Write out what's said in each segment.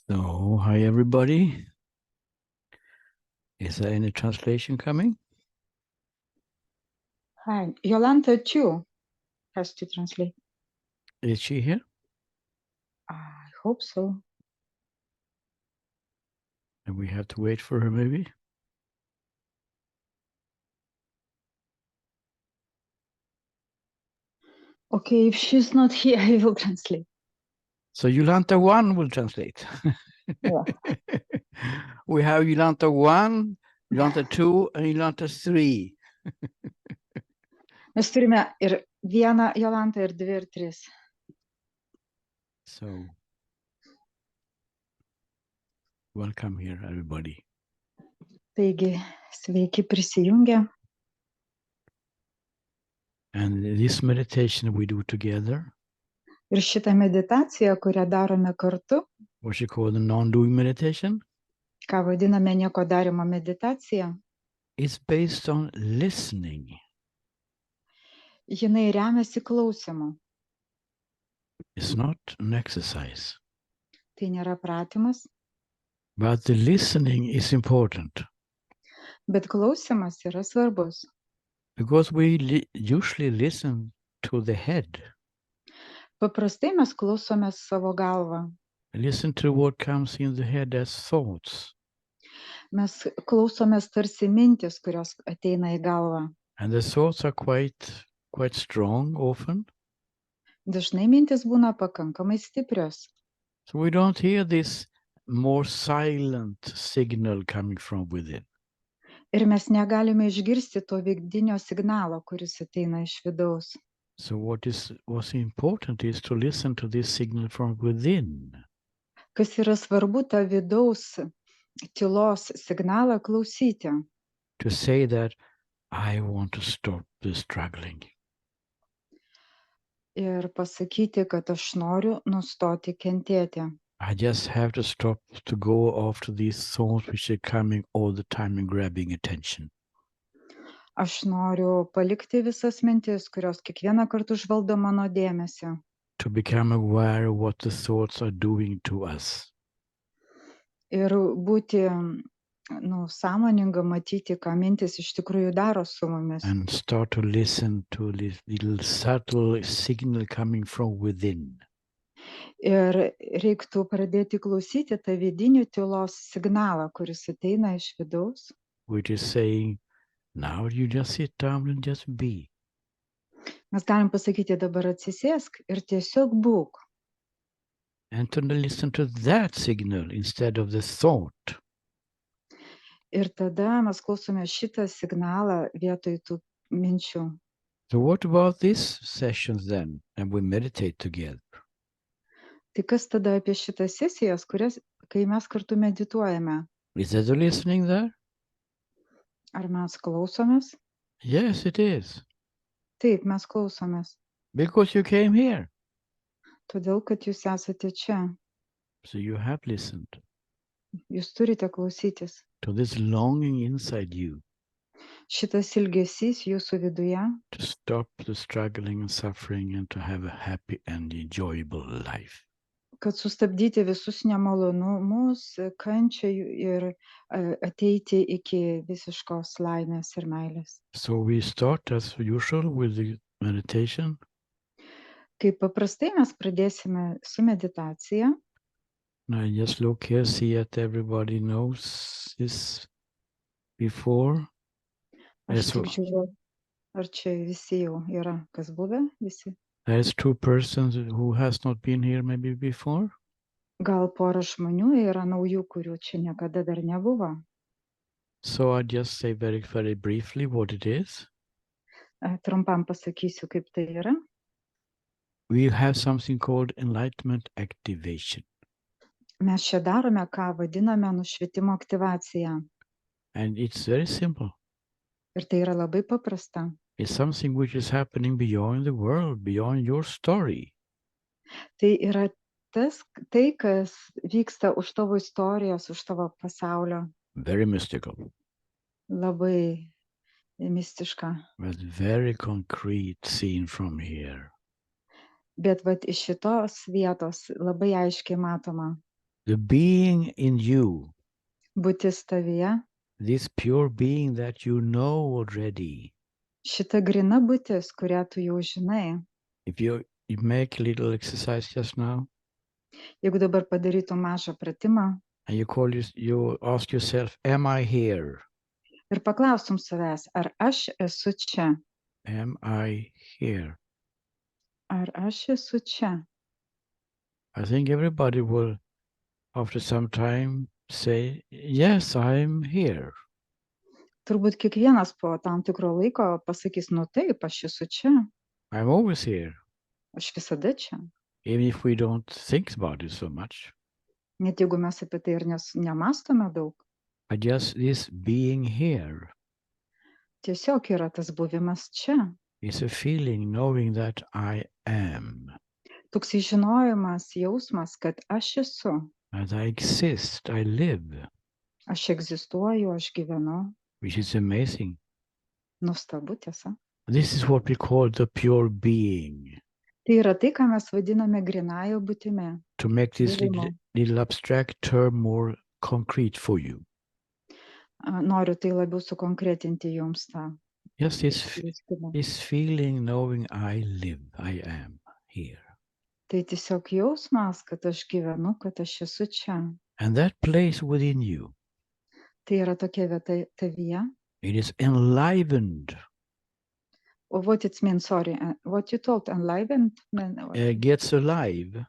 So, hi everybody. Is there any translation coming? Hi, Yolanta too has to translate. Is she here? I hope so. And we have to wait for her maybe? Okay, if she's not here, I will translate. So Yolanta 1 will translate. Yeah. We have Yolanta 1, Yolanta 2, and Yolanta 3. Mes turime ir vieną Jolantą, ir dvi, ir tris. So, welcome here everybody. Taigi, sveiki prisijungę. And this meditation we do together, Ir šitą meditaciją, kurią darome kartu, what you call the non-doing meditation, ką vadiname nieko darimo meditacija, is based on listening. jinai remiasi klausimu. It's not an exercise. Tai nėra pratimas, But the listening is important. bet klausimas yra svarbus. Because we usually listen to the head. Paprastai mes klausome savo galvą. Listen to what comes in the head as thoughts. Mes klausomės tarsi mintis, kurios ateina į galvą. And the thoughts are quite strong often. Dažnai mintis būna pakankamai stiprios. So we don't hear this more silent signal coming from within. Ir mes negalime išgirsti to vidinio signalo, kuris ateina iš vidaus. So what's important is to listen to this signal from within. Kas yra svarbu, tą vidaus tylos signalą klausyti. To say that I want to stop the struggling. Ir pasakyti, kad aš noriu nustoti kentėti. I just have to stop to go after these thoughts which are coming all the time and grabbing attention. Aš noriu palikti visas mintis, kurios kiekvieną kartą užvaldo mano dėmesį. To become aware of what the thoughts are doing to us. Ir būti sąmoninga, matyti, ką mintis iš tikrųjų daro su mumis. And start to listen to this little subtle signal coming from within. Ir reiktų pradėti klausyti tą vidinį tylos signalą, kuris ateina iš vidaus. Which is saying, now you just sit down and just be. Mes galim pasakyti, dabar atsisėsk ir tiesiog būk. And to listen to that signal instead of the thought. Ir tada mes klausome šitą signalą vietoj tų minčių. So what about this session then? And we meditate together. Tai kas tada apie šitas sesijas, kai mes kartu medituojame? Is there the listening there? Ar mes klausomės? Yes, it is. Taip, mes klausomės. Because you came here. Todėl, kad jūs esate čia. So you have listened. Jūs turite klausytis. To this longing inside you. Šitas ilgesys jūsų viduje. To stop the struggling and suffering and to have a happy and enjoyable life. Kad sustabdyti visus nemalonumus, kančią ir ateiti iki visiškos laimės ir meilės. So we start as usual with the meditation. Kaip paprastai mes pradėsime su meditacija. Now just look here, see that everybody knows this before. Aš tik žiūriu, ar čia visi jau yra, kas buvę, visi. There's two persons who has not been here maybe before. Gal pora žmonių yra naujų, kurių čia niekada dar nebuvo. So I just say very, very briefly what it is. Trumpam pasakysiu, kaip tai yra. We have something called enlightenment activation. Mes čia darome, ką vadiname nušvitimo aktyvacija. And it's very simple. Ir tai yra labai paprasta. It's something which is happening beyond the world, beyond your story. Tai yra tai, kas vyksta už tavo istorijos, už tavo pasaulio. Very mystical. Labai mistiška. But very concrete seen from here. Bet vat iš šitos vietos labai aiškiai matoma. The being in you, būtis tavyje, this pure being that you know already. šita grina būtis, kurią tu jau žinai. If you make a little exercise just now, Jeigu dabar padarytum mažą pratimą and you ask yourself, am I here? ir paklaustum savęs, ar aš esu čia, Am I here? ar aš esu čia. I think everybody will, after some time, say, yes, I'm here. Turbūt kiekvienas po tam tikro laiko pasakys, nu taip, aš esu čia, I'm always here, aš visada čia. even if we don't think about it so much. Net jeigu mes apie tai ir nemastome daug. But just this being here Tiesiog yra tas buvimas čia. is a feeling, knowing that I am, Toks žinojimas, jausmas, kad aš esu, that I exist, I live, aš egzistuoju, aš gyvenu. which is amazing. Nuostabu, tiesa. This is what we call the pure being. Tai yra tai, ką mes vadiname grynąja būtimi. To make this Buvimo. little abstract term more concrete for you. Noriu tai labiau sukonkretinti jums tą. Yes, išreiškimą. this feeling, knowing I live, I am here. Tai tiesiog jausmas, kad aš gyvenu, kad aš esu čia. And that place within you, Tai yra tokia vieta tavyje. it is enlivened, What it means, sorry, what you told, enlivened? gets alive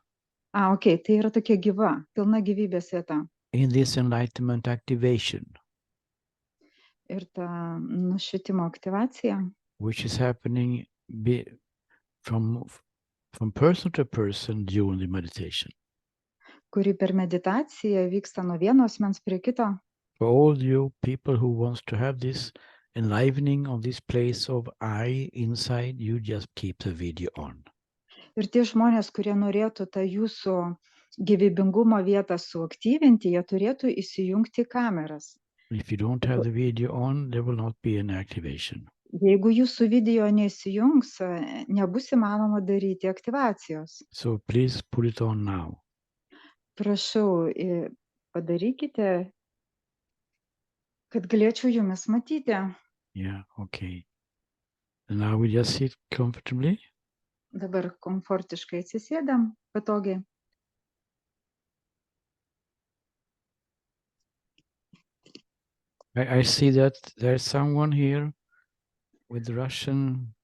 Okay, tai yra tokia gyva, pilna gyvybės vieta. in this enlightenment activation, Ir ta nušvitimo aktyvacija, which is happening from person to person during the meditation. kuri per meditaciją vyksta nuo vieno asmens prie kito. For all you people who wants to have this enlivening on this place of I inside, you just keep the video on. Ir tie žmonės, kurie norėtų tą jūsų gyvybingumo vietą suaktyvinti, jie turėtų įsijungti kameras. If you don't have the video on, there will not be an activation. Jeigu jūsų video neįsijungs, nebus įmanoma daryti aktyvacijos. So please put it on now. Prašau, padarykite, kad galėčiau jumis matyti. Yeah, okay. And now we just sit comfortably. Dabar komfortiškai atsisėdam, patogiai. I see that there's someone here with Russian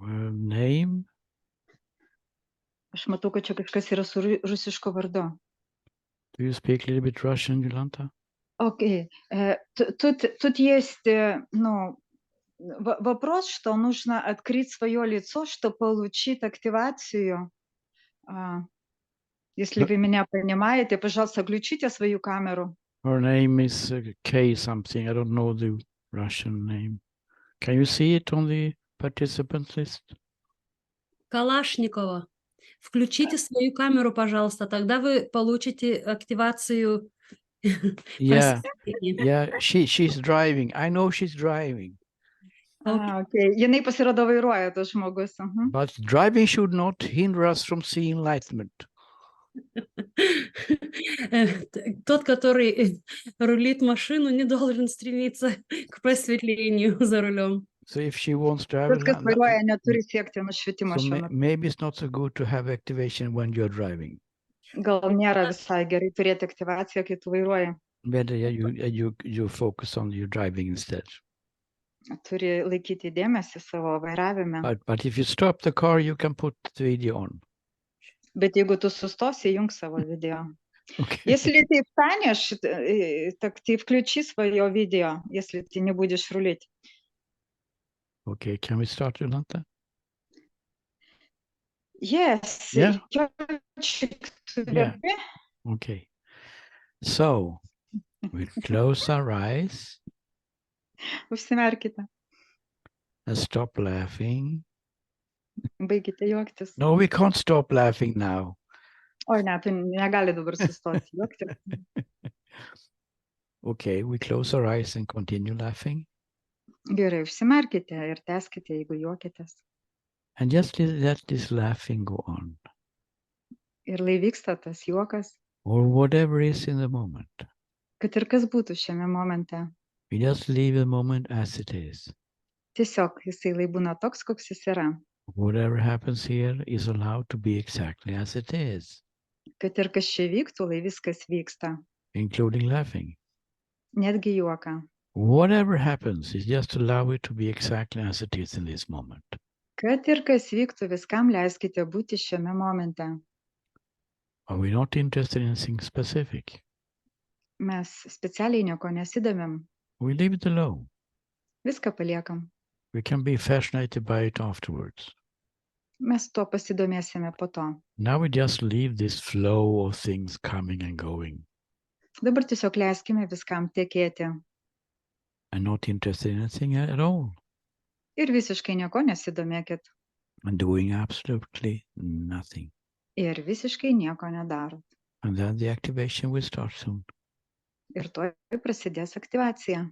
name. Aš matau, kad čia kažkas yra su rusišku vardu. Do you speak a little bit Russian, Jolanta? Окей. Тут есть, вопрос, что нужно открыть свое лицо, чтобы получить активацию. Если вы меня понимаете, пожалуйста, включите свою камеру. Her name is K something. I don't know the Russian name. Can you see it on the participants list? Калашникова. Включите свою камеру, пожалуйста, тогда вы получите активацию. Yeah, yeah. She's driving. I know she's driving. Okay. Jinai pasirodo vairuoja, tas žmogus. But driving should not hinder us from seeing enlightenment. Тот, который рулит машину, не должен стремиться к просветлению за рулем. So if she wants to have Tas, kas vairuoja, neturi siekti nušvitimo šiuo metu. maybe it's not so good to have activation when you're driving. Gal nėra visai gerai turėti aktyvaciją, kai tu vairuoji. Better you focus on your driving instead. Turi laikyti dėmesį savo vairavime. But if you stop the car, you can put the video on. Bet jeigu tu sustosi, įjung savo video. Okay. Если ты встанешь, так ты включи свое видео, если ты не будешь рулить. Okay, can we start, Jolanta? Yes. Yeah. Yeah. Okay. So we close our eyes Užsimerkite. and stop laughing. Baigite juoktis. No, we can't stop laughing now. Oi, ne, tu negali dabar sustoti juoktis. Okay, we close our eyes and continue laughing. Gerai, užsimerkite ir tęskite, jeigu juokitės. And just let this laughing go on. Ir lai vyksta tas juokas. or whatever is in the moment. kad ir kas būtų šiame momente. We just leave the moment as it is. Tiesiog jisai lai būna toks, koks jis yra. Whatever happens here is allowed to be exactly as it is, Kad ir kas čia vyktų, lai viskas vyksta. including laughing. Netgi juoką. Whatever happens is just allow it to be exactly as it is in this moment. Kad ir kas vyktų, viskam leiskite būti šiame momente. Are we not interested in anything specific? Mes specialiai nieko nesidamėm. We leave it alone. Viską paliekam. We can be fascinated by it afterwards. Mes tuo pasidomėsime po to. Now we just leave this flow of things coming and going Dabar tiesiog leiskime viskam tekėti. and not interested in anything at all Ir visiškai nieko nesidomėkit. and doing absolutely nothing. Ir visiškai nieko nedarot. And then the activation will start soon. Ir tuoj prasidės aktyvacija.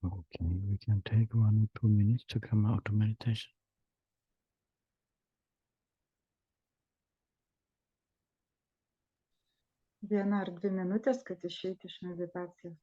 Okay, we can take 1 or 2 minutes to come out of meditation. Viena ar 2 minutės, kad išeiti iš meditacijos.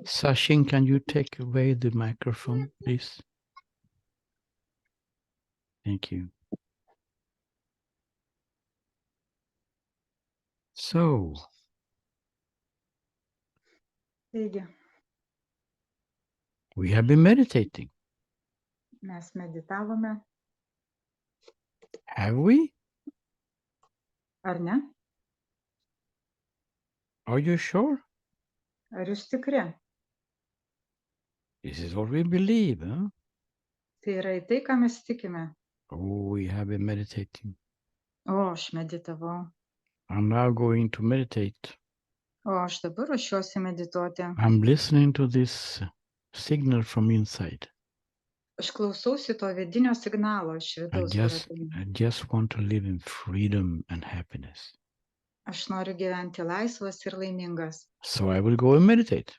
Sachin, can you take away the microphone, please? Thank you. So, Taigi, we have been meditating, mes meditavome, have we? ar ne? Are you sure? Ar jūs tikri? This is what we believe, huh? Tai yra į tai, ką mes tikime. Oh, we have been meditating. O, aš meditavau. I'm now going to meditate. O, aš dabar ruošiuosi medituoti. I'm listening to this signal from inside. Aš klausausi to vidinio signalo iš I vidaus. just want to live in freedom and happiness. Aš noriu gyventi laisvas ir laimingas. So I will go and meditate.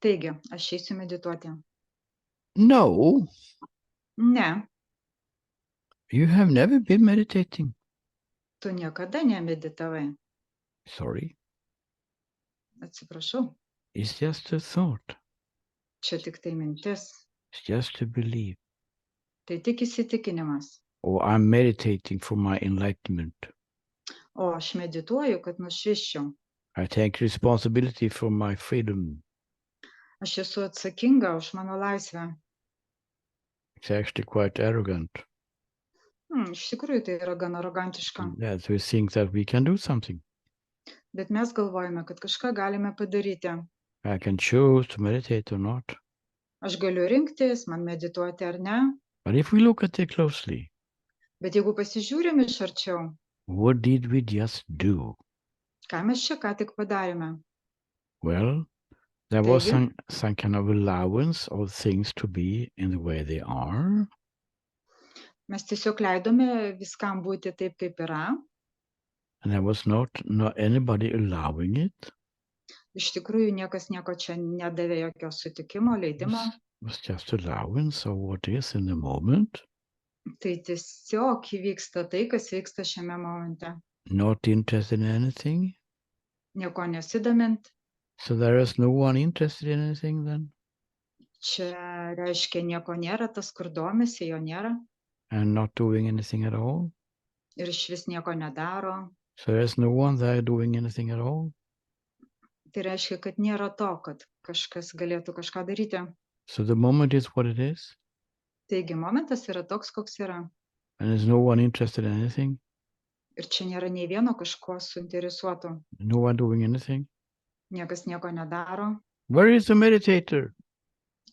Taigi, aš eisiu medituoti. No, Ne, you have never been meditating. tu niekada nemeditavai. Sorry, Atsiprašau, it's just a thought. čia tik tai mintis. It's just a belief. Tai tik įsitikinimas. Or I'm meditating for my enlightenment. O, aš medituoju, kad nušviščiau. I take responsibility for my freedom. Aš esu atsakinga už mano laisvę. It's actually quite arrogant. Iš tikrųjų, tai yra gan arogantiška. Yes, we think that we can do something. Bet mes galvojame, kad kažką galime padaryti. I can choose to meditate or not. Aš galiu rinktis, man medituoti ar ne. But if we look at it closely, Bet jeigu pasižiūrim iš arčiau, what did we just do? ką mes čia ką tik padarėme? Well, there was Taigi? some kind of allowance of things to be in the way they are. Mes tiesiog leidome viskam būti taip, kaip yra. And there was not anybody allowing it. Iš tikrųjų, niekas nieko čia nedavė jokio sutikimo, leidimo. It was just allowance of what is in the moment. Tai tiesiog įvyksta tai, kas vyksta šiame momente. Not interested in anything. Nieko nesidomint. So there is no one interested in anything then. Čia reiškia nieko nėra, tas, kur domisi, jo nėra. And not doing anything at all. Ir iš vis nieko nedaro. So there's no one there doing anything at all. Tai reiškia, kad nėra to, kad kažkas galėtų kažką daryti. So the moment is what it is. Taigi, momentas yra toks, koks yra. And there's no one interested in anything. Ir čia nėra nei vieno kažko suinteresuoto. No one doing anything. Niekas nieko nedaro. Where is the meditator?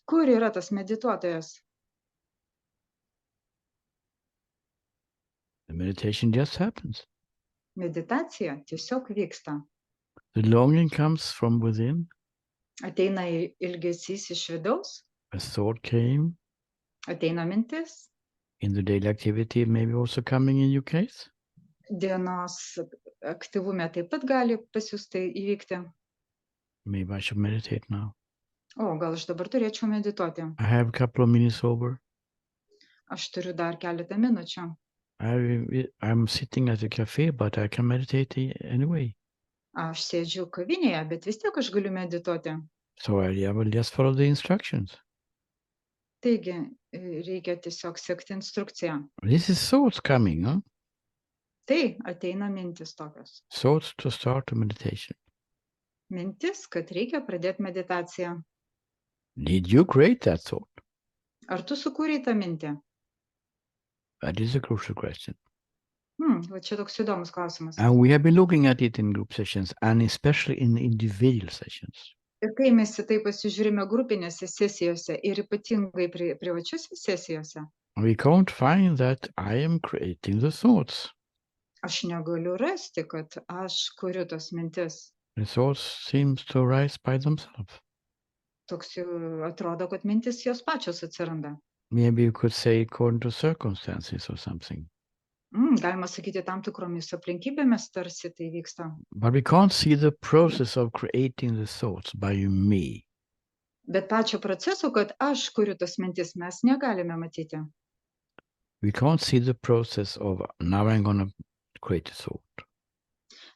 Kur yra tas medituotojas? The meditation just happens. Meditacija tiesiog vyksta. The longing comes from within. Ateina ilgesys iš vidaus, A thought came. ateina mintis. In the daily activity, maybe also coming in your case. Dienos aktyvume taip pat gali pas jūs tai įvykti. Maybe I should meditate now. O, gal aš dabar turėčiau medituoti. I have a couple of minutes over. Aš turiu dar keletą minučių. I'm sitting at a cafe, but I can meditate anyway. Aš sėdžiu kavinėje, bet vis tiek aš galiu medituoti. So I will just follow the instructions. Taigi, reikia tiesiog sekti instrukciją. This is thoughts coming, huh? Tai ateina mintis tokios. Thoughts to start the meditation. Mintis, kad reikia pradėti meditaciją. Did you create that thought? Ar tu sukūrei tą mintį? That is a crucial question. Va čia toks įdomus klausimas. And we have been looking at it in group sessions and especially in individual sessions. Ir kai mes į tai pasižiūrime grupinėse sesijose ir ypatingai privačiose sesijose, We can't find that I am creating the thoughts. aš negaliu rasti, kad aš kuriu tas mintis. The thoughts seems to arise by themselves. Toks jau atrodo, kad mintis jos pačios atsiranda. Maybe you could say according to circumstances or something. Galima sakyti, tam tikromis aplinkybėmis tarsi tai vyksta. But we can't see the process of creating the thoughts by me. Bet pačio proceso, kad aš kuriu tas mintis, mes negalime matyti. We can't see the process of now I'm going to create a thought.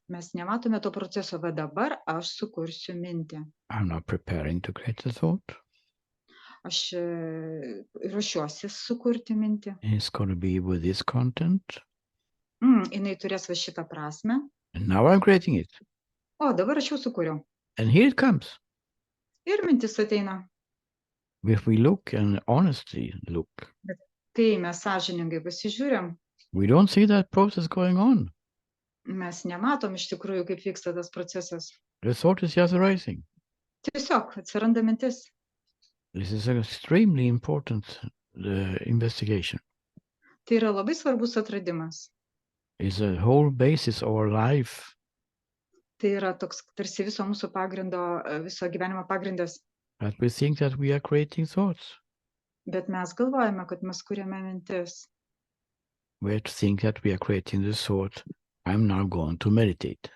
Mes nematome to proceso, va dabar aš sukursiu mintį. I'm not preparing to create a thought. Aš ruošiuosi sukurti mintį. It's going to be with this content. Jinai turės va šitą prasme. And now I'm creating it. O, dabar aš jau sukūriau. And here it comes. Ir mintis ateina. If we look and honestly look, Kai mes sąžiningai pasižiūrim, we don't see that process going on. mes nematom iš tikrųjų, kaip vyksta tas procesas. The thought is just arising. Tiesiog atsiranda mintis. This is an extremely important investigation. Tai yra labai svarbus atradimas. It's a whole basis of our life. Tai yra toks tarsi viso mūsų pagrindo, viso gyvenimo pagrindas. But we think that we are creating thoughts. Bet mes galvojame, kad mes kuriame mintis. We think that we are creating the thought, I'm now going to meditate.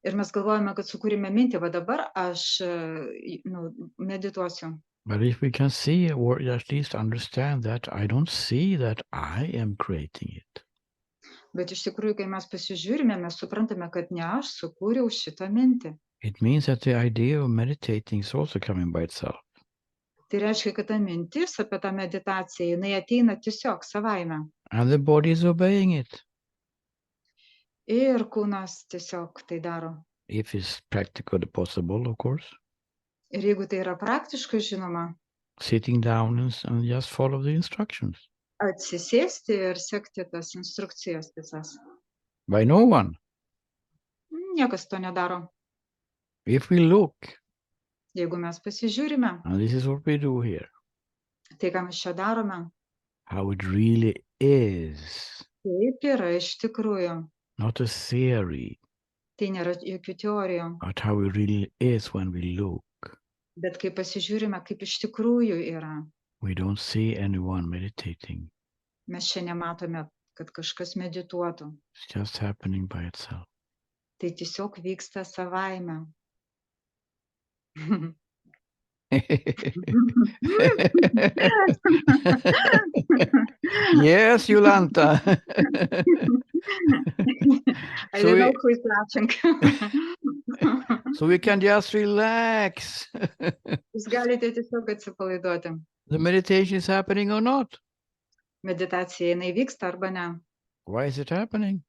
Ir mes galvojame, kad sukūrėme mintį, va dabar aš medituosiu. But if we can see or at least understand that, I don't see that I am creating it. Bet iš tikrųjų, kai mes pasižiūrime, mes suprantame, kad ne aš sukūriau šitą mintį. It means that the idea of meditating is also coming by itself. Tai reiškia, kad ta mintis apie tą meditaciją, jinai ateina tiesiog savaime. And the body is obeying it. Ir kūnas tiesiog tai daro. If it's practically possible, of course. Ir jeigu tai yra praktiškai, žinoma, Sitting down and just follow the instructions. atsisėsti ir sekti tas instrukcijas visas. By no one. Niekas to nedaro. If we look, Jeigu mes pasižiūrime, and this is what we do here, tai ką mes čia darome, how it really is, taip yra iš tikrųjų. not a theory, Tai nėra jokių teorijų. but how it really is when we look. Bet kai pasižiūrime, kaip iš tikrųjų yra, We don't see anyone meditating. mes čia nematome, kad kažkas medituotų. It's just happening by itself. Tai tiesiog vyksta savaime. Yes, Jolanta. I So don't know we- who is laughing. So we can just relax. Jūs galite tiesiog atsipalaiduoti. The meditation is happening or not. Meditacija jinai vyksta arba ne. Why is it happening?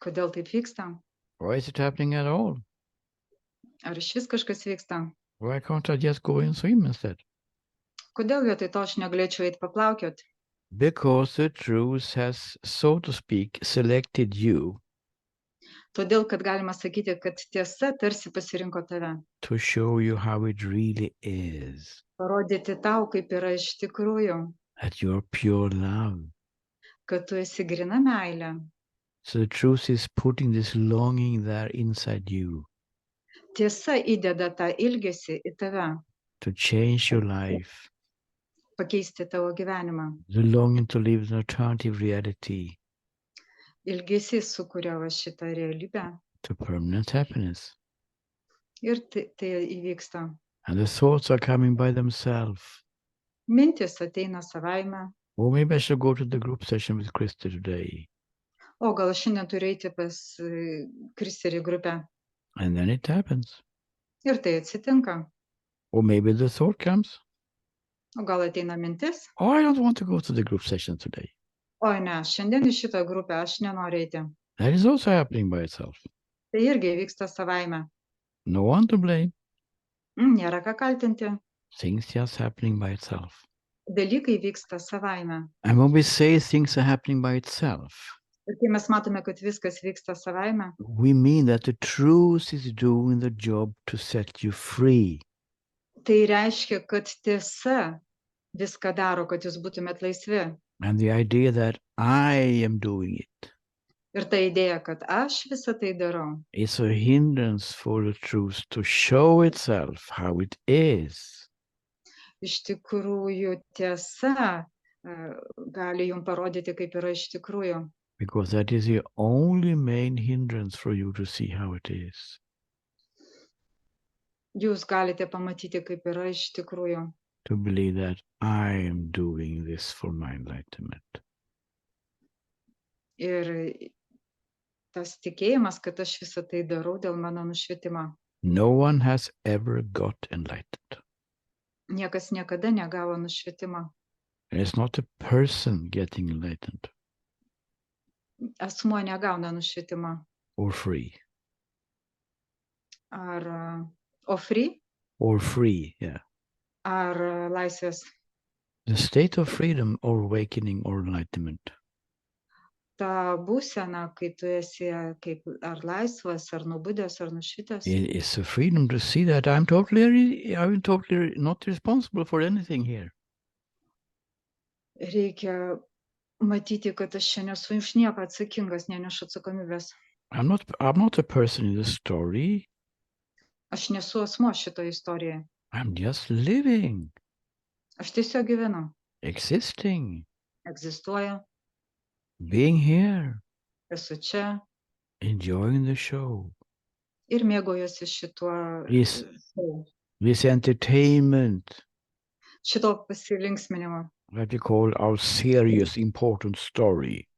Kodėl taip vyksta? Why is it happening at all? Ar iš vis kažkas vyksta? Why can't I just go and swim instead? Kodėl vietoj to aš negalėčiau eiti paplaukiot? Because the truth has, so to speak, selected you Todėl, kad galima sakyti, kad tiesa tarsi pasirinko tave. to show you how it really is. Parodyti tau, kaip yra iš tikrųjų, That you're pure love. kad tu esi grina meilė. So the truth is putting this longing there inside you Tiesa įdeda tą ilgesį į tave, to change your life. pakeisti tavo gyvenimą. The longing to live an alternative reality Ilgesys sukuria va šitą realybę to permanent happiness. ir tai įvyksta. And the thoughts are coming by themselves. Mintis ateina savaime. Or maybe I should go to the group session with Krista today. O gal aš šiandien turiu eiti pas Kristerį grupę. And then it happens. Ir tai atsitinka. Or maybe the thought comes, O gal ateina mintis? oh, I don't want to go to the group session today. Oi ne, šiandien į šitą grupę aš nenoriu eiti. That is also happening by itself. Tai irgi vyksta savaime. No one to blame. Nėra ką kaltinti. Things just happening by itself. Dalykai vyksta savaime. And when we say things are happening by itself, Ir kai mes matome, kad viskas vyksta savaime, we mean that the truth is doing the job to set you free. tai reiškia, kad tiesa viską daro, kad jūs būtumėt laisvi. And the idea that I am doing it Ir ta idėja, kad aš visą tai darau, is a hindrance for the truth to show itself how it is. iš tikrųjų tiesa gali jums parodyti, kaip yra iš tikrųjų. Because that is the only main hindrance for you to see how it is. Jūs galite pamatyti, kaip yra iš tikrųjų. To believe that I am doing this for my enlightenment. Ir tas tikėjimas, kad aš visą tai darau dėl mano nušvitimo. No one has ever got enlightened. Niekas niekada negavo nušvitimo. And it's not a person getting enlightened Asmuo negauna nušvitimo. or free. O free? Or free, yeah. Ar laisvės? The state of freedom or awakening or enlightenment Ta būsena, kai tu esi kaip ar laisvas, ar nubudęs, ar nušvitęs. it's a freedom to see that I'm totally not responsible for anything here. Reikia matyti, kad aš čia nesu už nieką atsakingas, nenešu atsakomybės. I'm not a person in the story. Aš nesu asmuo šitoje istorijoje. I'm just living, Aš tiesiog gyvenu, existing, egzistuoju, being here, esu čia enjoying the show, ir mėgaujuosi šituo this entertainment šito pasilinksminimo, that we call our serious, important story.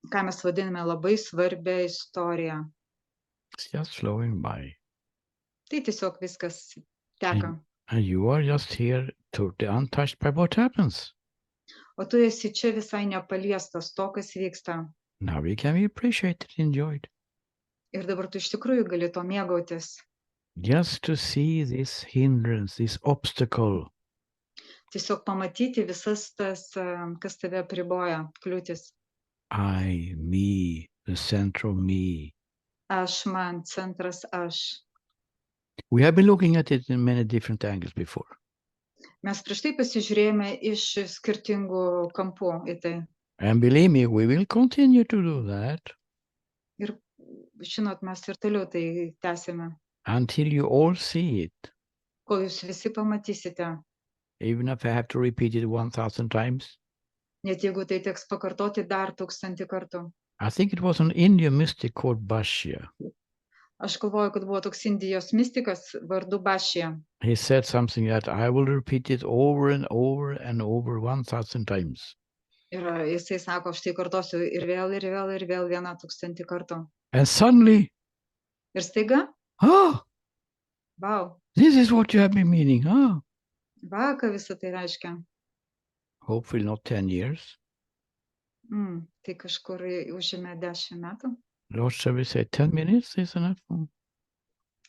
ką mes vadiname labai svarbia istorija. It's just flowing by. Tai tiesiog viskas teka. And you are just here totally untouched by what happens. O tu esi čia visai nepaliestas to, kas vyksta. Now we can appreciate it, enjoy it. Ir dabar tu iš tikrųjų gali to mėgautis. Just to see this hindrance, this obstacle. Tiesiog pamatyti visas tas, kas tave apriboja, kliūtis. I, me, the center of me. Aš, man, centras, aš. We have been looking at it in many different angles before. Mes prieš tai pasižiūrėjome iš skirtingų kampų į tai. And believe me, we will continue to do that Ir žinot, mes ir toliau tai tęsime. until you all see it. Kol jūs visi pamatysite. Even if I have to repeat it 1,000 times. Net jeigu tai teks pakartoti dar 1000 kartų. I think it was an Indian mystic called Bashya. Aš galvoju, kad buvo toks Indijos mistikas vardu Bašija. He said something that I will repeat it over and over and over 1,000 times. Ir jisai sako, aš tai kartosiu ir vėl, ir vėl, ir vėl 1000 kartų. And suddenly, Ir staiga, wow, this is what you have been meaning, va, ką visą tai reiškia. Hopefully not 10 years. Tai kažkur užėmė 10 metų. Lord, shall we say 10 minutes is enough?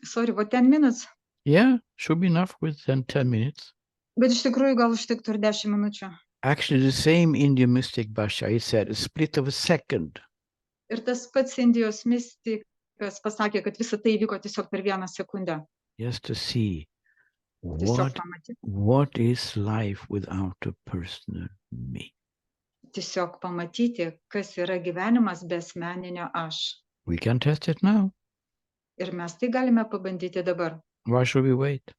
Sorry, what 10 minutes? Yeah, should be enough with 10 minutes. Bet iš tikrųjų gal užtektų ir 10 minučių. Actually, the same Indian mystic Bashya, he said, a split of a second. Ir tas pats Indijos mistikas pasakė, kad visą tai vyko tiesiog per 1 sekundę. Just to see Tiesiog pamatyti. what is life without a personal me. Tiesiog pamatyti, kas yra gyvenimas be asmeninio aš. We can test it now. Ir mes tai galime pabandyti dabar. Why should we wait?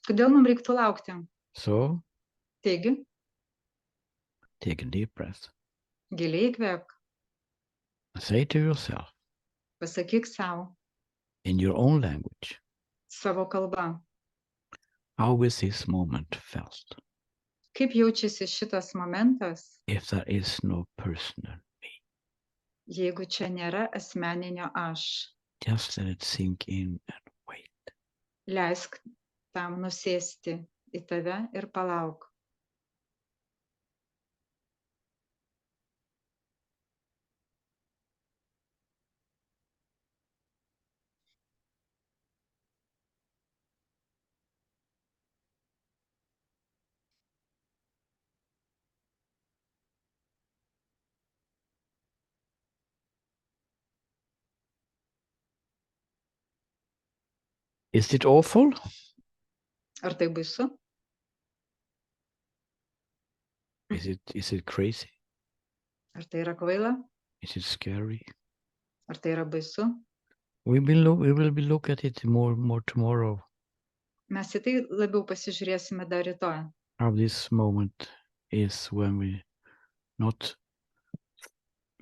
Kodėl mums reiktų laukti? So, Taigi, take a deep breath. giliai įkvėpk, Say to yourself, pasakyk savo, in your own language, savo kalba. How is this moment felt Kaip jaučiasi šitas momentas, if there is no personal me? jeigu čia nėra asmeninio aš? Just let it sink in and wait. Leisk tam nusėsti į tave ir palauk. Is it awful? Ar tai baisu? Is it crazy? Ar tai yra kvaila? Is it scary? Ar tai yra baisu? We will be look at it more tomorrow. Mes į tai labiau pasižiūrėsime dar rytoj. How this moment is when we not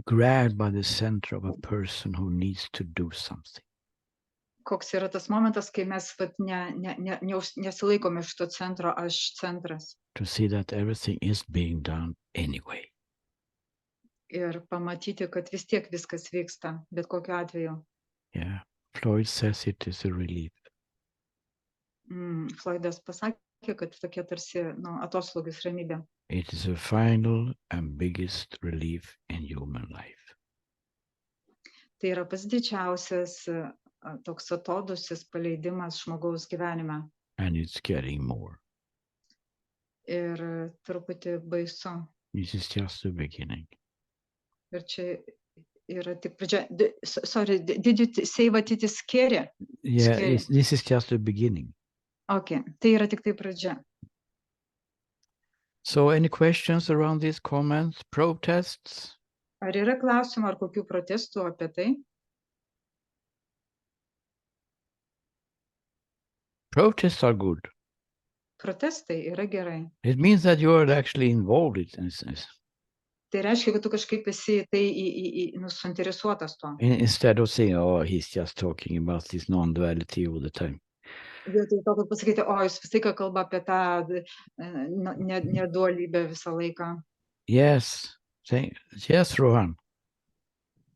grabbed by the center of a person who needs to do something. Koks yra tas momentas, kai mes nesilaikome šito centro, aš centras. To see that everything is being done anyway. Ir pamatyti, kad vis tiek viskas vyksta, bet kokiu atveju. Yeah, Floyd says it is a relief. Floydas pasakė, kad tokia tarsi atoslūgis ramybė. It is a final and biggest relief in human life. Tai yra pats didžiausias toks atodusis paleidimas žmogaus gyvenime. And it's getting more. Ir truputį baisu. This is just the beginning. Ir čia yra tik pradžia. Sorry, did you say what it is scary? Yeah, Scary. this is just the beginning. Okay, tai yra tik tai pradžia. So any questions around these comments, protests? Ar yra klausimų ar kokių protestų apie tai? Protests are good. Protestai yra gerai. It means that you are actually involved in this. Tai reiškia, kad tu kažkaip esi tai suinteresuotas tuo. Instead of saying, oh, he's just talking about this non-duality all the time. Vietoj to, kad pasakyti, o jis visą laiką kalba apie tą nedualybę visą laiką. Yes, yes, Rohan.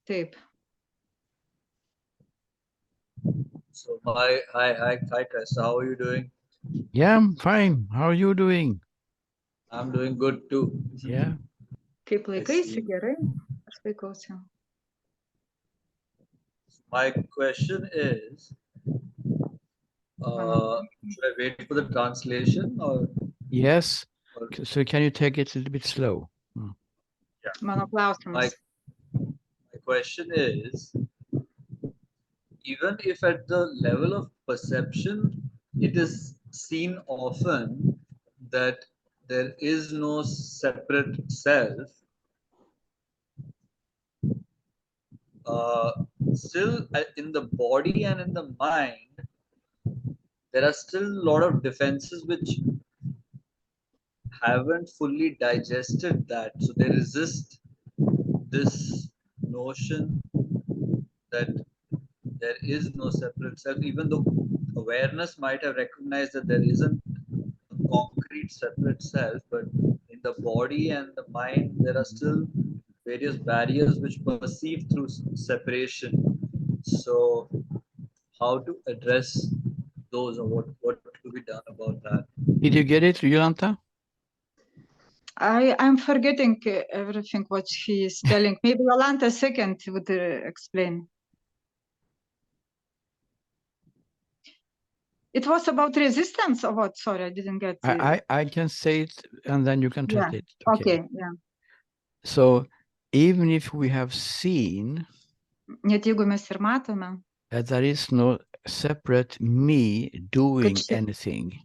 Taip. So hi Tessa, how are you doing? Yeah, I'm fine. How are you doing? I'm doing good too. Yeah. Kaip laikaisi gerai? Aš laikausi. My question is, should I wait for the translation or? Yes. So can you take it a little bit slow? Yeah. Mano klausimas. My question is, even if at the level of perception, it is seen often that there is no separate self, still in the body and in the mind, there are still a lot of defenses which haven't fully digested that. So they resist this notion that there is no separate self, even though awareness might have recognized that there isn't a concrete separate self, but in the body and the mind, there are still various barriers which perceive through separation. So how to address those, or what to be done about that? Did you get it, Yolanta? I'm forgetting everything what he is telling. Maybe Yolanta second would explain. It was about resistance or what? Sorry, I didn't get it. I can say it and then you can translate it. Okay, yeah. So even if we have seen Net jeigu mes ir matome, that there is no separate me doing anything,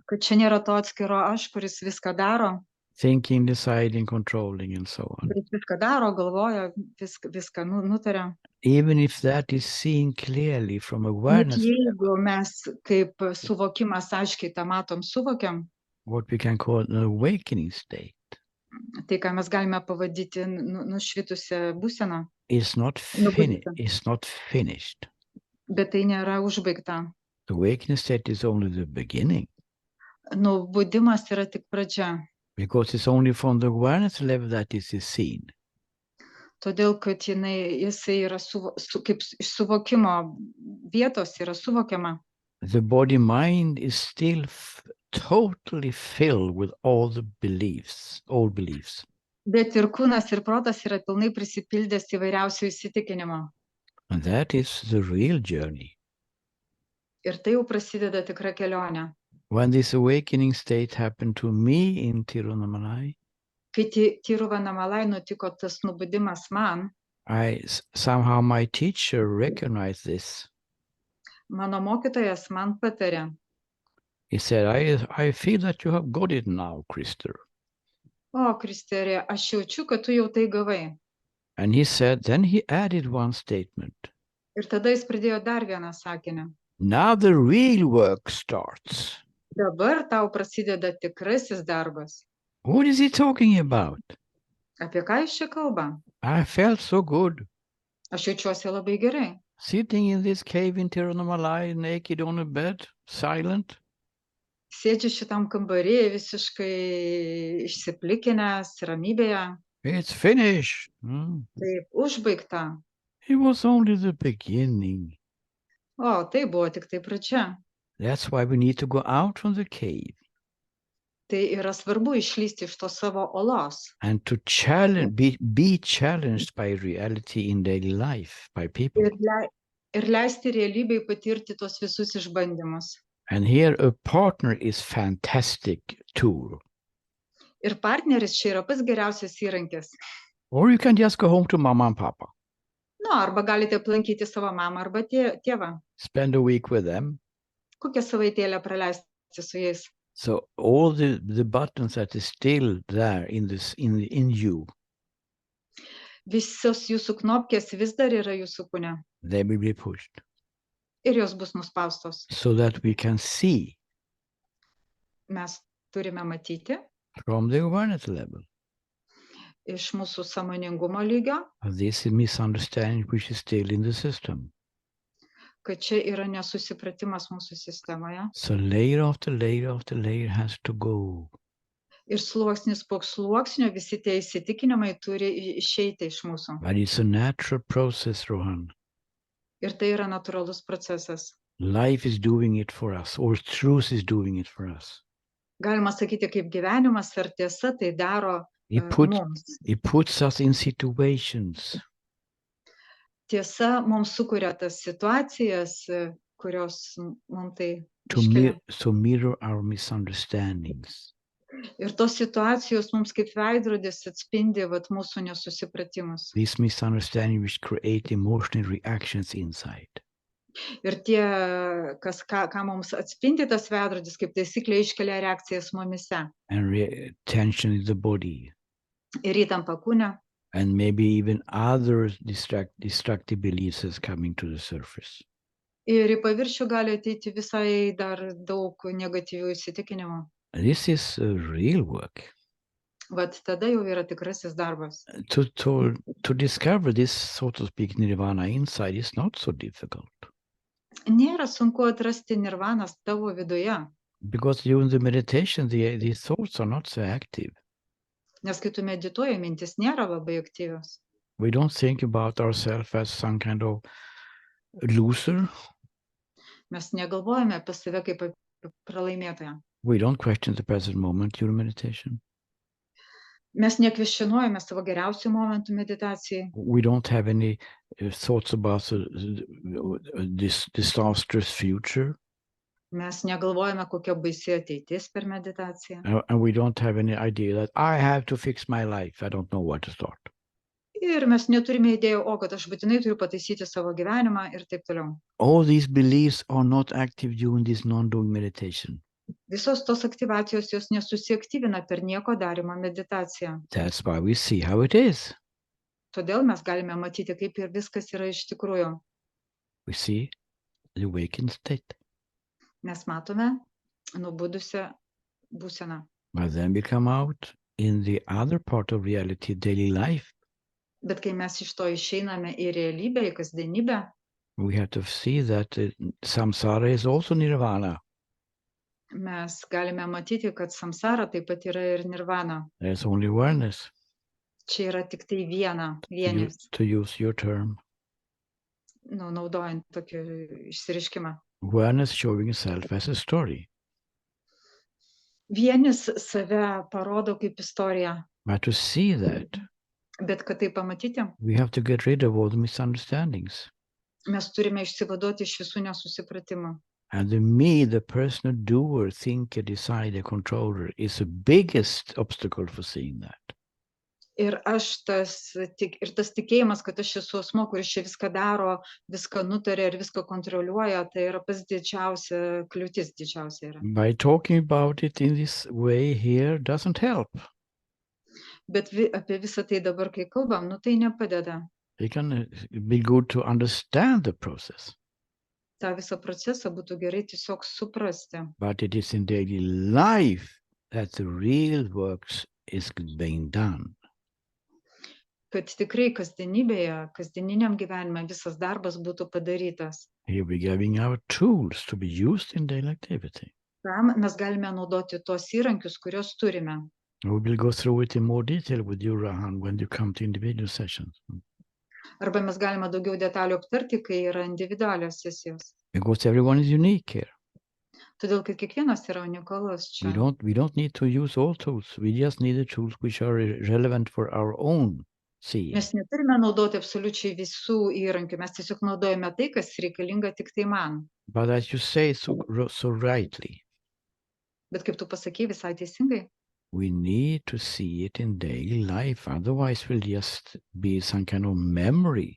kad čia nėra to atskiro aš, kuris viską daro, thinking, deciding, controlling, and so on. kuris viską daro, galvoja, viską nutaria. Even if that is seen clearly from awareness, Net jeigu mes kaip suvokimas aiškiai tą matom, suvokiam, what we can call an awakening state, tai ką mes galime pavadyti nušvitusią būseną, is not finished. Bet tai nėra užbaigta. The awakening state is only the beginning. Nubudimas yra tik pradžia, because it's only from the awareness level that this is seen. todėl kad jisai yra kaip iš suvokimo vietos yra suvokiama, The body mind is still totally filled with all the beliefs, old beliefs. bet ir kūnas ir protas yra pilnai prisipildęs įvairiausių įsitikinimų. And that is the real journey. Ir tai jau prasideda tikra kelionė. When this awakening state happened to me in Tirunamalai, Kai Tiruvanamalai nutiko tas nubudimas man, somehow my teacher recognized this. mano mokytojas man patarė: He said, I feel that you have got it now, Krister. o, Kristerė, aš jaučiu, kad tu jau tai gavai. And he said, then he added one statement. Ir tada jis pridėjo dar vieną sakinį. Now the real work starts. Dabar tau prasideda tikrasis darbas. What is he talking about? Apie ką jis čia kalba? I felt so good. Aš jaučiuosi labai gerai. Sitting in this cave in Tirunamalai, naked on a bed, silent. Sėdžiu šitam kambarį visiškai išsiplikinęs, ramybėje. It's finished. Taip, užbaigta. It was only the beginning. O, tai buvo tik tai pradžia. That's why we need to go out from the cave. Tai yra svarbu išlysti iš to savo olos. And to be challenged by reality in daily life, by people. Ir leisti realybėj patirti tos visus išbandymus. And here a partner is fantastic tool. Ir partneris čia yra pats geriausias įrankis. Or you can just go home to mama and papa. Arba galite aplankyti savo mamą arba tėvą. Spend a week with them. Kokią savaitėlę praleisti su jais. So all the buttons that is still there in you. Visos jūsų knopkės vis dar yra jūsų kūne. They will be pushed. Ir jos bus nuspaustos. So that we can see. Mes turime matyti. From the awareness level. Iš mūsų sąmoningumo lygio. This is misunderstanding which is still in the system. Kad čia yra nesusipratimas mūsų sistemoje. So layer after layer after layer has to go. Ir sluoksnis po sluoksnio visi tie įsitikinimai turi išeiti iš mūsų. But it's a natural process, Rohan. Ir tai yra natūralus procesas. Life is doing it for us, or truth is doing it for us. Galima sakyti, kaip gyvenimas ar tiesa tai daro mums. It puts us in situations. Tiesa mums sukuria tas situacijas, kurios mums tai to mirror our misunderstandings. Ir tos situacijos mums kaip veidrodis atspindi mūsų nesusipratimus. These misunderstandings which create emotional reactions inside. Ir tie, ką mums atspindi tas veidrodis, kaip taisyklė iškelia reakcijas mumyse. And tension in the body. Ir įtampa kūne. And maybe even other destructive beliefs is coming to the surface. Ir į paviršių gali ateiti visai dar daug negatyvių įsitikinimų. This is a real work. Vat tada jau yra tikrasis darbas. To discover this, so to speak, nirvana inside is not so difficult. Nėra sunku atrasti nirvanas tavo viduje. Because during the meditation, the thoughts are not so active. Nes kai tu medituoji, mintis nėra labai aktyvios. We don't think about ourselves as some kind of loser. Mes negalvojame apie save kaip pralaimėtoją. We don't question the present moment during meditation. Mes nekvestionuojame savo geriausių momentų meditacijai. We don't have any thoughts about this disastrous future. Mes negalvojame, kokia baisi ateitis per meditaciją. And we don't have any idea that I have to fix my life. I don't know where to start. Ir mes neturime idėjų, kad aš būtinai turiu pataisyti savo gyvenimą ir taip toliau. All these beliefs are not active during this non-doing meditation. Visos tos aktyvacijos jos nesusiaktyvina per nieko darymą meditaciją. That's why we see how it is. Todėl mes galime matyti, kaip ir viskas yra iš tikrųjų. We see the awakened state. Mes matome nubudusią būseną. But then we come out in the other part of reality, daily life. Bet kai mes iš to išeiname į realybę, į kasdienybę, we have to see that samsara is also nirvana. mes galime matyti, kad samsara taip pat yra ir nirvana. There's only awareness, Čia yra tik tai viena, to vienis, use your term. naudojant tokį išsireiškimą. Awareness showing itself as a story. Vienis save parodo kaip istoriją, But to see that, bet kad tai pamatyti, we have to get rid of all the misunderstandings. mes turime išsivaduoti iš visų nesusipratimų. And the me, the personal doer, thinker, decider, controller, is the biggest obstacle for seeing that. Ir tas tikėjimas, kad aš esu asmuo, kuris čia viską daro, viską nutarė ir viską kontroliuoja, tai yra pats didžiausia kliūtis didžiausia yra. By talking about it in this way here doesn't help. Bet apie visą tai dabar, kai kalbam, tai nepadeda. It can be good to understand the process, tą visą procesą būtų gerai tiesiog suprasti. but it is in daily life that the real works is being done. Kad tikrai kasdienybėje, kasdieniniam gyvenime visas darbas būtų padarytas. Here we're giving our tools to be used in daily activity. Tam mes galime naudoti tos įrankius, kuriuos turime. We will go through it in more detail with you, Rahan, when you come to individual sessions. Arba mes galime daugiau detalių aptarti, kai yra individualios sesijos. Because everyone is unique here. Todėl, kad kiekvienas yra unikalus čia. We don't need to use all tools. We just need the tools which are relevant for our own seeing. Mes neturime naudoti absoliučiai visų įrankių, mes tiesiog naudojame tai, kas reikalinga tik tai man. But as you say so rightly, Bet kaip tu pasakei visai teisingai, we need to see it in daily life. Otherwise, we'll just be some kind of memory.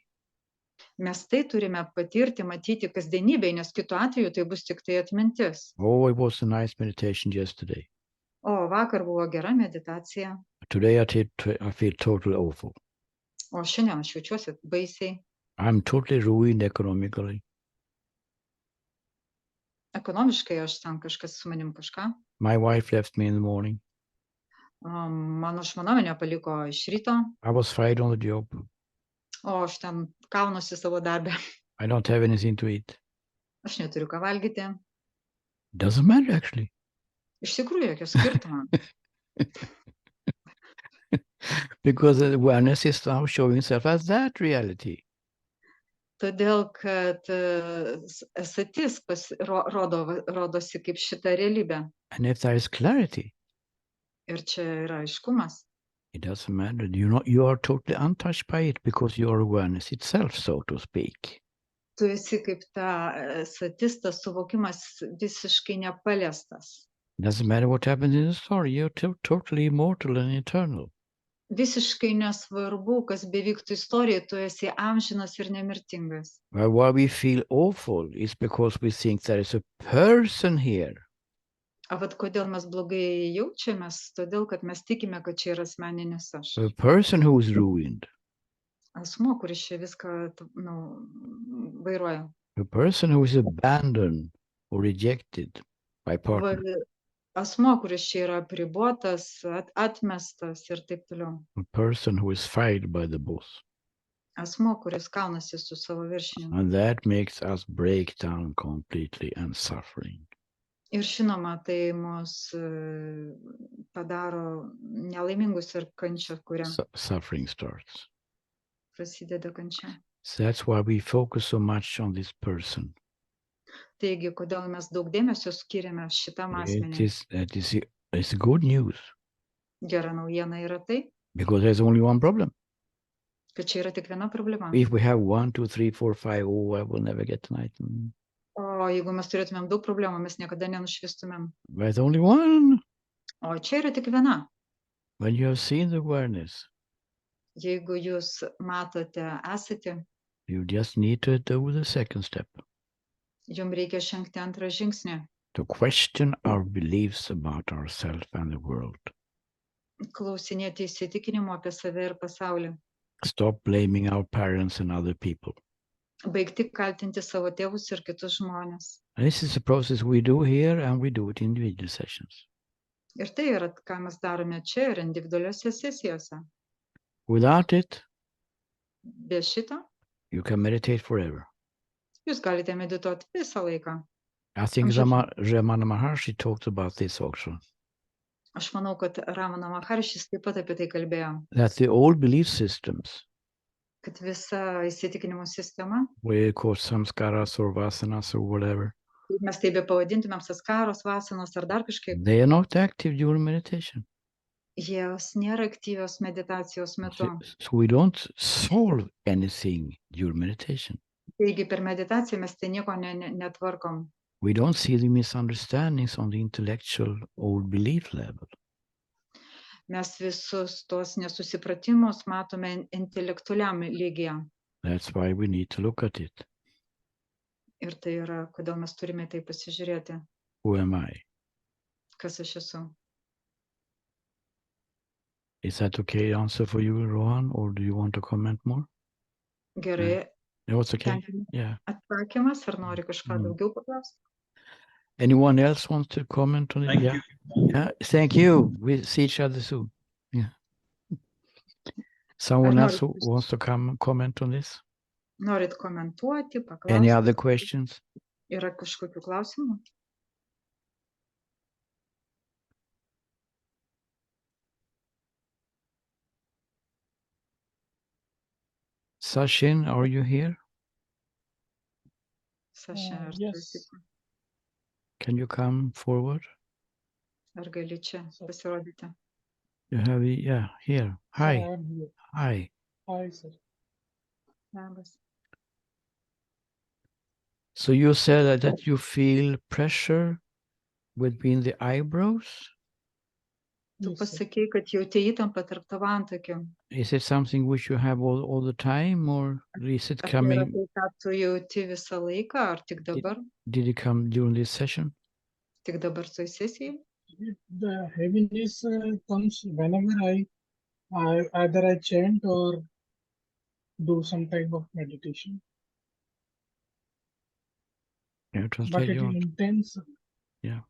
mes tai turime patirti, matyti kasdienybėje, nes kitu atveju tai bus tik tai atmintis. Oh, it was a nice meditation yesterday. O vakar buvo gera meditacija, Today I feel totally awful. o šiandien aš jaučiuosi baisiai. I'm totally ruined economically. Ekonomiškai aš ten kažkas su manim kažką. My wife left me in the morning. Mano žmona mane paliko iš ryto, I was fired on the job. o aš ten kaunuosi savo darbę. I don't have anything to eat. Aš neturiu ką valgyti. Doesn't matter, actually. Iš tikrųjų, jokio skirtumo. Because the awareness is now showing itself as that reality. Todėl, kad esatis rodosi kaip šita realybė. And if there is clarity, Ir čia yra aiškumas. it doesn't matter. You are totally untouched by it because you are awareness itself, so to speak. Tu esi kaip ta esatis, tas suvokimas visiškai nepaliestas. Doesn't matter what happens in the story. You're totally immortal and eternal. Visiškai nesvarbu, kas bevyktų istorijoje, tu esi amžinas ir nemirtingas. But why we feel awful is because we think there is a person here. O vat kodėl mes blogai jaučiamės? Todėl, kad mes tikime, kad čia yra asmeninis aš. A person who is ruined. Asmuo, kuris čia viską vairuoja. A person who is abandoned or rejected by partner. Asmuo, kuris čia yra apribotas, atmestas ir taip toliau. A person who is fired by the boss. Asmuo, kuris kaunasi su savo viršininku. And that makes us break down completely and suffering. Ir žinoma, tai mus padaro nelaimingus ir kančia, kuria Suffering starts. prasideda kančia. So that's why we focus so much on this person. Taigi, kodėl mes daug dėmesio skiriame šitam asmeniui? It's good news. Gera naujiena yra tai, Because there's only one problem. kad čia yra tik viena problema. If we have 1, 2, 3, 4, 5, oh, I will never get tonight. O jeigu mes turėtumėm daug problemų, mes niekada nenušvistumėm. There's only one. O čia yra tik viena. When you have seen the awareness, Jeigu jūs matote, esate, you just need to do the second step. jums reikia žengti antrą žingsnį. To question our beliefs about ourselves and the world. Klausinėti įsitikinimų apie save ir pasaulį. Stop blaming our parents and other people. Baigti kaltinti savo tėvus ir kitus žmonės. And this is a process we do here and we do it in individual sessions. Ir tai yra, ką mes darome čia ir individualiuose sesijose. Without it, Be šito, you can meditate forever. jūs galite medituoti visą laiką. I think Amžiams- Ramana Maharshi talked about this also, Aš manau, kad Ramana Maharšis taip pat apie tai kalbėjo, that the old belief systems, kad visa įsitikinimų sistema, where it called samskaras or vasanas or whatever, kaip mes tai be pavadintumėm, saskaros, vasanos ar dar kažkaip, they are not active during meditation. jos nėra aktyvios meditacijos metu. So we don't solve anything during meditation. Taigi per meditaciją mes tai nieko netvarkom. We don't see the misunderstandings on the intellectual old belief level. Mes visus tos nesusipratimus matome intelektualiam lygyje. That's why we need to look at it. Ir tai yra, kodėl mes turime tai pasižiūrėti, Who am I? kas aš esu. Is that okay answer for you, Rohan, or do you want to comment more? Gerai, No, it's okay. tenkina Yeah. atsakymas, ar nori kažką Mm. daugiau paklausti? Anyone else wants to comment on it? Thank Yeah. you. Yeah. Thank you. We see each other soon. Yeah. Someone Ar else who norit- wants to comment on this? Norit komentuoti, Any paklausti? other questions? Yra kažkokių klausimų? Sachin, are you here? Saša, ar tu Yes. esi- Can you come forward? ar gali čia pasirodyti? You have it, yeah, here. Sir, Hi. I am here. Hi. Hi, sir. Labas. So you said that you feel pressure between the eyebrows? Tu Yes, sir. pasakei, kad jauti įtampą tarp tavo antakių. Is it something which you have all the time, or is it Ar tai yra coming? tai, ką tu jauti visą laiką, ar tik dabar? Did it come during this session? Tik dabar toj sesijai? The heaviness comes whenever I either I chant or do some type of meditation, Can you but translate it your? is intense. Yeah.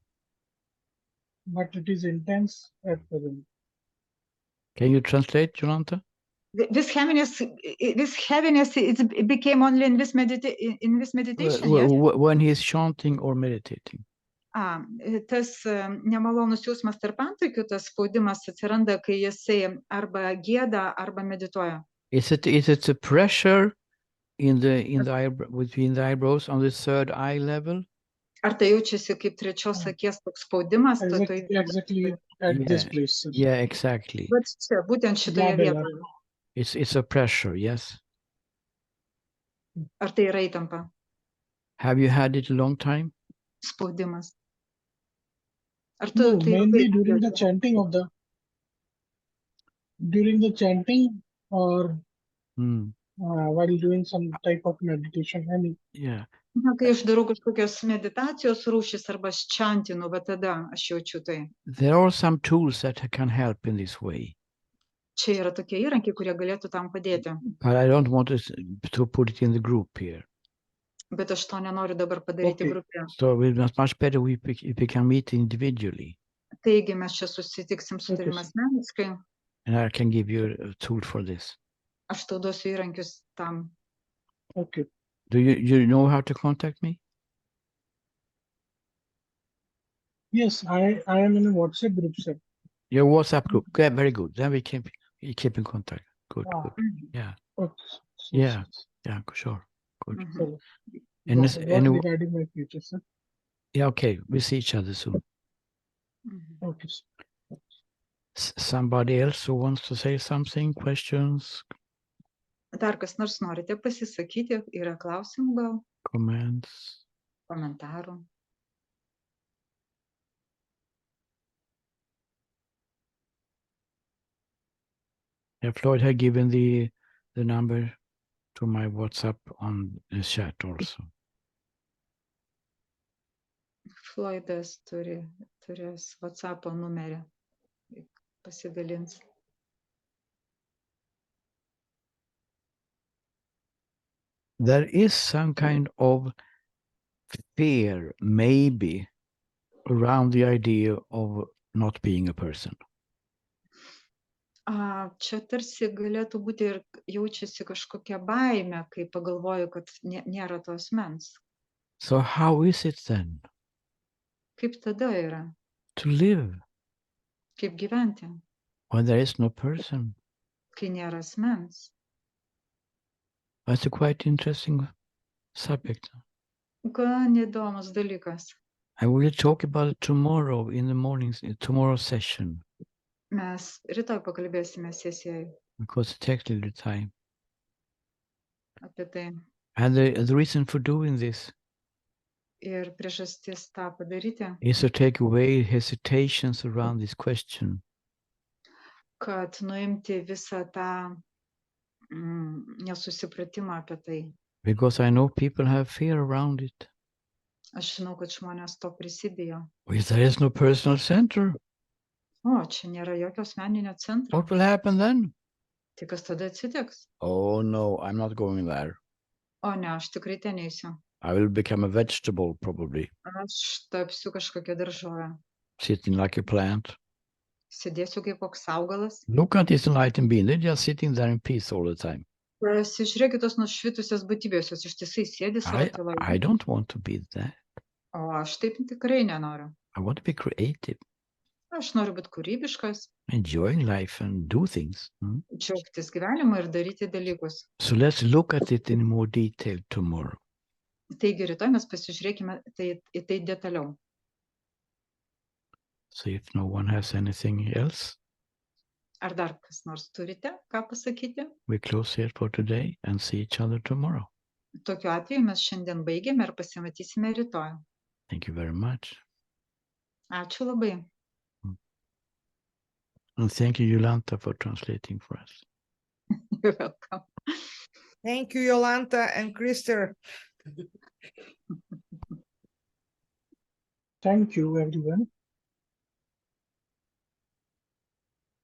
But it is intense at present. Can you translate, Jolanta? This heaviness, it became only in this meditation, yes? When he's chanting or meditating. Tas nemalonus jausmas tarp antakių, tas spaudimas atsiranda, kai jisai arba gieda, arba medituoja. Is it a pressure in the eyebrow, between the eyebrows on the third eye level? Ar tai jaučiasi kaip trečios akies toks spaudimas? Exactly at this place, sir. Yeah, exactly. Bet čia, būtent šitoje Labela. vietoje. It's a pressure, yes. Ar tai yra įtampa? Have you had it a long time? Spaudimas. Ar tu No, tai mainly ilgai during the jauti? chanting or Hmm. while doing some type of meditation. And Yeah. Na, kai aš darau kažkokios meditacijos rūšis arba aš čantinu, va tada aš jaučiu tai. There are some tools that can help in this way, Čia yra tokie įrankiai, kurie galėtų tam padėti. but I don't want to put it in the group here. Bet aš to nenoriu dabar padaryti Okay. grupėje. So it's much better if we can meet individually, Taigi mes čia susitiksim su Okay. tavim asmeniškai. and I can give you a tool for this. Aš tau duosiu įrankius tam. okay, Do you know how to contact me? yes, I am in a WhatsApp group, sir. Your WhatsApp group. Okay, very good. Then we keep in contact. Good, Ah. good. Yeah, Okay. Yeah. yeah, sure. Good. Mhm. So, And what regarding my future, sir? yeah, okay. We see each other soon. Mhm. Okay, sir. Somebody else who wants to say something? Questions, Dar kas nors norite pasisakyti? Yra klausimų gal? comments? Komentarų? Yeah, Floyd had given the number to my WhatsApp on the chat also. Floydas turės WhatsApp numerį. Pasidalins. There is some kind of fear, maybe, around the idea of not being a person. Čia tarsi galėtų būti ir jaučiasi kažkokia baimė, kai pagalvoju, kad nėra to asmens. So how is it then? Kaip tada yra? to live Kaip gyventi, when there is no person? kai nėra asmens? That's a quite interesting subject. Gan įdomus dalykas. I will talk about it tomorrow in the morning, tomorrow session, Mes rytoj pakalbėsime sesijai because it takes a little time. apie tai. And the reason for doing this Ir priežastis tą padaryti, is to take away hesitations around this question. kad nuimti visą tą nesusipratimą apie tai. Because I know people have fear around it. Aš žinau, kad žmonės to prisibijo. If there is no personal center, O, čia nėra jokio asmeninio centro. what will happen then? Tai kas tada atsitiks? Oh no, I'm not going there. O ne, aš tikrai ten eisiu. I will become a vegetable probably, Aš tapsiu kažkokia daržovė. sitting like a plant. Sėdėsiu kaip koks augalas. Look at this enlightened being, they're just sitting there in peace all the time. Pasižiūrėkit tos nušvitusios būtybės, jos ištisai sėdi savo I tyloje. don't want to be that. O aš taip tikrai nenoriu. I want to be creative, Aš noriu būti kūrybiškas, enjoying life and do things. džiaugtis gyvenimu ir daryti dalykus. So let's look at it in more detail tomorrow. Taigi rytoj mes pasižiūrėkime į tai detaliau. So if no one has anything else, Ar dar kas nors turite, ką pasakyti? we close here for today and see each other tomorrow. Tokiu atveju mes šiandien baigėme ir pasimatysime rytoj. Thank you very much. Ačiū labai. And thank you, Yolanta, for translating for us. You're welcome. Thank you, Yolanta and Krister. Thank you, everyone.